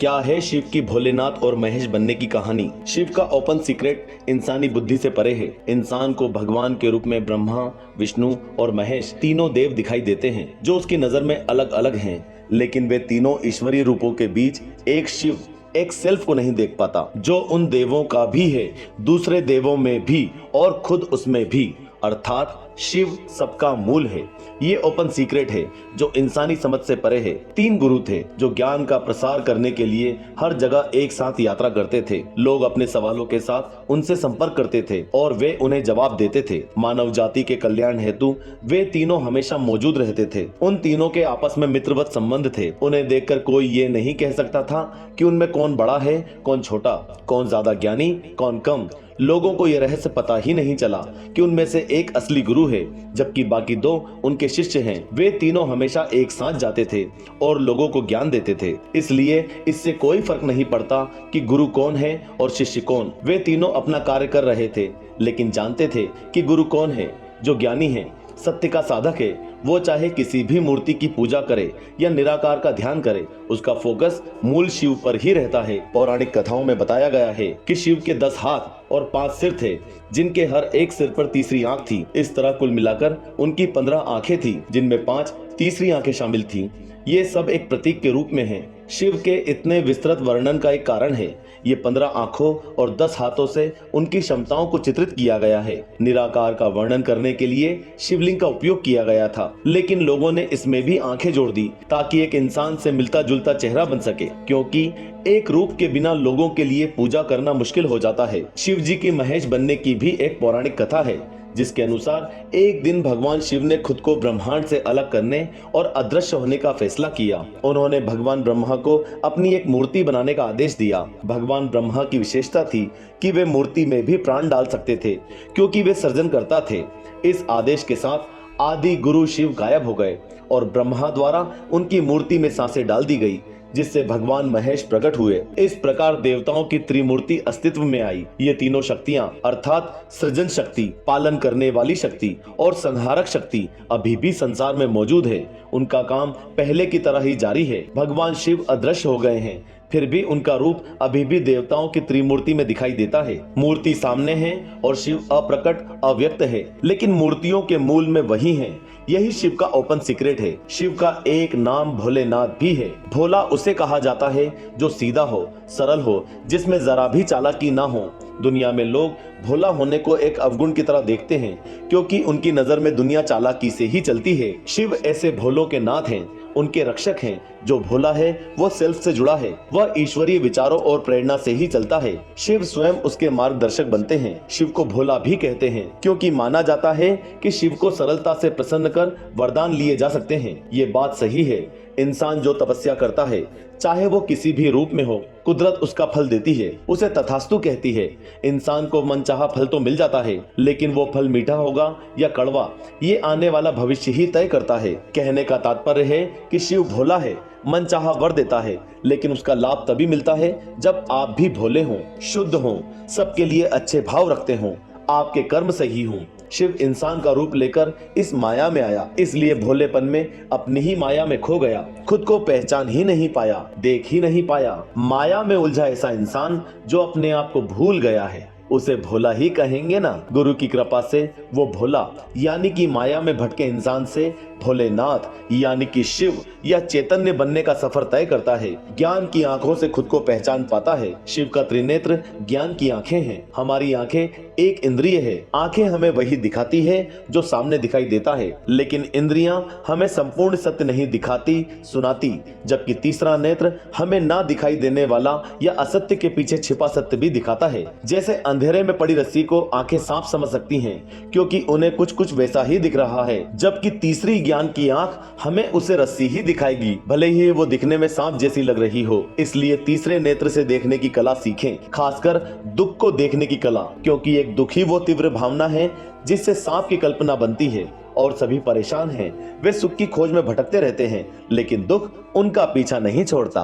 क्या है शिव की भोलेनाथ और महेश बनने की कहानी। शिव का ओपन सीक्रेट इंसानी बुद्धि से परे है। इंसान को भगवान के रूप में ब्रह्मा, विष्णु और महेश तीनों देव दिखाई देते हैं जो उसकी नजर में अलग अलग हैं, लेकिन वे तीनों ईश्वरीय रूपों के बीच एक शिव, एक सेल्फ को नहीं देख पाता जो उन देवों का भी है, दूसरे देवों में भी और खुद उसमें भी, अर्थात शिव सबका मूल है। ये ओपन सीक्रेट है जो इंसानी समझ से परे है। 3 गुरु थे जो ज्ञान का प्रसार करने के लिए हर जगह एक साथ यात्रा करते थे। लोग अपने सवालों के साथ उनसे संपर्क करते थे और वे उन्हें जवाब देते थे। मानव जाति के कल्याण हेतु वे तीनों हमेशा मौजूद रहते थे। उन तीनों के आपस में मित्रवत संबंध थे। उन्हें देखकर कोई ये नहीं कह सकता था कि उनमें कौन बड़ा है, कौन छोटा, कौन ज्यादा ज्ञानी, कौन कम। लोगों को यह रहस्य पता ही नहीं चला कि उनमें से एक असली गुरु है जबकि बाकी 2 उनके शिष्य हैं। वे तीनों हमेशा एक साथ जाते थे और लोगों को ज्ञान देते थे, इसलिए इससे कोई फर्क नहीं पड़ता कि गुरु कौन है और शिष्य कौन। वे तीनों अपना कार्य कर रहे थे लेकिन जानते थे कि गुरु कौन है। जो ज्ञानी है, सत्य का साधक है, वो चाहे किसी भी मूर्ति की पूजा करे या निराकार का ध्यान करे, उसका फोकस मूल शिव पर ही रहता है। पौराणिक कथाओं में बताया गया है कि शिव के 10 हाथ और 5 सिर थे जिनके हर एक सिर पर तीसरी आंख थी। इस तरह कुल मिलाकर उनकी 15 आंखें थी जिनमें 5 तीसरी आंखें शामिल थी। ये सब एक प्रतीक के रूप में है। शिव के इतने विस्तृत वर्णन का एक कारण है। ये 15 आंखों और 10 हाथों से उनकी क्षमताओं को चित्रित किया गया है। निराकार का वर्णन करने के लिए शिवलिंग का उपयोग किया गया था, लेकिन लोगों ने इसमें भी आंखें जोड़ दी ताकि एक इंसान से मिलता जुलता चेहरा बन सके, क्योंकि एक रूप के बिना लोगों के लिए पूजा करना मुश्किल हो जाता है। शिव जी की महेश बनने की भी एक पौराणिक कथा है जिसके अनुसार एक दिन भगवान शिव ने खुद को ब्रह्मांड से अलग करने और अदृश्य होने का फैसला किया। उन्होंने भगवान ब्रह्मा को अपनी एक मूर्ति बनाने का आदेश दिया। भगवान ब्रह्मा की विशेषता थी कि वे मूर्ति में भी प्राण डाल सकते थे क्योंकि वे सर्जनकर्ता थे। इस आदेश के साथ आदि गुरु शिव गायब हो गए और ब्रह्मा द्वारा उनकी मूर्ति में सांसें डाल दी गई जिससे भगवान महेश प्रकट हुए। इस प्रकार देवताओं की त्रिमूर्ति अस्तित्व में आई। ये तीनों शक्तियां अर्थात सृजन शक्ति, पालन करने वाली शक्ति और संहारक शक्ति अभी भी संसार में मौजूद है। उनका काम पहले की तरह ही जारी है। भगवान शिव अदृश्य हो गए हैं, फिर भी उनका रूप अभी भी देवताओं की त्रिमूर्ति में दिखाई देता है। मूर्ति सामने है और शिव अप्रकट, अव्यक्त है, लेकिन मूर्तियों के मूल में वही है। यही शिव का ओपन सीक्रेट है। शिव का एक नाम भोलेनाथ भी है। भोला उसे कहा जाता है जो सीधा हो, सरल हो, जिसमें जरा भी चालाकी ना हो। दुनिया में लोग भोला होने को एक अवगुण की तरह देखते हैं क्योंकि उनकी नजर में दुनिया चालाकी से ही चलती है। शिव ऐसे भोलों के नाथ हैं, उनके रक्षक हैं। जो भोला है वो सेल्फ से जुड़ा है, वह ईश्वरीय विचारों और प्रेरणा से ही चलता है। शिव स्वयं उसके मार्गदर्शक बनते हैं। शिव को भोला भी कहते हैं क्योंकि माना जाता है कि शिव को सरलता से प्रसन्न कर वरदान लिए जा सकते हैं। ये बात सही है। इंसान जो तपस्या करता है, चाहे वो किसी भी रूप में हो, कुदरत उसका फल देती है, उसे तथास्तु कहती है। इंसान को मनचाहा फल तो मिल जाता है, लेकिन वो फल मीठा होगा या कड़वा, ये आने वाला भविष्य ही तय करता है। कहने का तात्पर्य है कि शिव भोला है, मनचाहा वर देता है, लेकिन उसका लाभ तभी मिलता है जब आप भी भोले हों, शुद्ध हों, सबके लिए अच्छे भाव रखते हों, आपके कर्म सही हों। शिव इंसान का रूप लेकर इस माया में आया, इसलिए भोलेपन में अपनी ही माया में खो गया। खुद को पहचान ही नहीं पाया, देख ही नहीं पाया। माया में उलझा ऐसा इंसान जो अपने आप को भूल गया है, उसे भोला ही कहेंगे ना। गुरु की कृपा से वो भोला यानी कि माया में भटके इंसान से भोलेनाथ यानी कि शिव या चैतन्य बनने का सफर तय करता है। ज्ञान की आंखों से खुद को पहचान पाता है। शिव का त्रिनेत्र ज्ञान की आंखें हैं। हमारी आंखें एक इंद्रिय है। आंखें हमें वही दिखाती है जो सामने दिखाई देता है, लेकिन इंद्रियां हमें संपूर्ण सत्य नहीं दिखाती, सुनाती। जबकि तीसरा नेत्र हमें ना दिखाई देने वाला या असत्य के पीछे छिपा सत्य भी दिखाता है। जैसे अंधेरे में पड़ी रस्सी को आंखें साफ समझ सकती हैं क्योंकि उन्हें कुछ कुछ वैसा ही दिख रहा है, जबकि तीसरी ज्ञान की आंख हमें उसे रस्सी ही दिखाएगी, भले ही वो दिखने में सांप जैसी लग रही हो। इसलिए तीसरे नेत्र से देखने की कला सीखें, खासकर दुख को देखने की कला, क्योंकि एक दुख ही वो तीव्र भावना है जिससे सांप की कल्पना बनती है। और सभी परेशान हैं, वे सुख की खोज में भटकते रहते हैं, लेकिन दुख उनका पीछा नहीं छोड़ता।